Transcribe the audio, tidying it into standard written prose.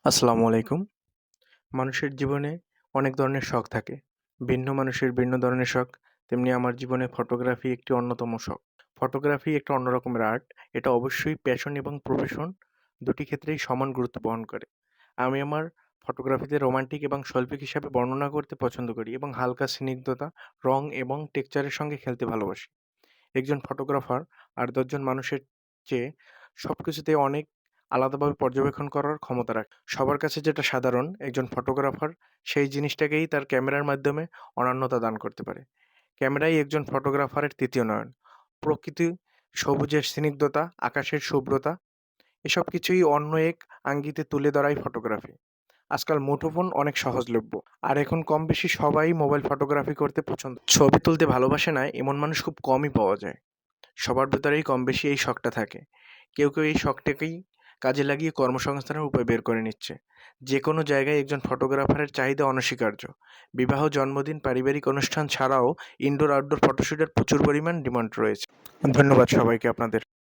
আসসালামু আলাইকুম। মানুষের জীবনে অনেক ধরনের শখ থাকে। ভিন্ন মানুষের ভিন্ন ধরনের শখ। তেমনি আমার জীবনে ফটোগ্রাফি একটি অন্যতম শখ। ফটোগ্রাফি একটা অন্য রকমের আর্ট। এটা অবশ্যই প্যাশন এবং প্রফেশন দুটি ক্ষেত্রেই সমান গুরুত্ব বহন করে। আমি আমার ফটোগ্রাফিতে রোমান্টিক এবং শৈল্পিক হিসাবে বর্ণনা করতে পছন্দ করি এবং হালকা স্নিগ্ধতা, রং এবং টেক্সচারের সঙ্গে খেলতে ভালোবাসি। একজন ফটোগ্রাফার আর ১০ জন মানুষের চেয়ে সবকিছুতেই অনেক আলাদাভাবে পর্যবেক্ষণ করার ক্ষমতা রাখে। সবার কাছে যেটা সাধারণ, একজন ফটোগ্রাফার সেই জিনিসটাকেই তার ক্যামেরার মাধ্যমে অনন্যতা দান করতে পারে। ক্যামেরাই একজন ফটোগ্রাফারের ৩য় নয়ন। প্রকৃতি, সবুজের স্নিগ্ধতা, আকাশের শুভ্রতা এসব কিছুই অন্য এক আঙ্গিতে তুলে ধরাই ফটোগ্রাফি। আজকাল মুঠোফোন অনেক সহজলভ্য। আর এখন কম বেশি সবাই মোবাইল ফটোগ্রাফি করতে পছন্দ। ছবি তুলতে ভালোবাসে না এমন মানুষ খুব কমই পাওয়া যায়। সবার ভেতরেই কম বেশি এই শখটা থাকে। কেউ এই শখটাকেই কাজে লাগিয়ে কর্মসংস্থানের উপায় বের করে নিচ্ছে। যেকোনো জায়গায় একজন ফটোগ্রাফারের চাহিদা অনস্বীকার্য। বিবাহ, জন্মদিন, পারিবারিক অনুষ্ঠান ছাড়াও ইনডোর আউটডোর ফটোশুটের প্রচুর পরিমাণ ডিমান্ড রয়েছে। ধন্যবাদ সবাইকে আপনাদের।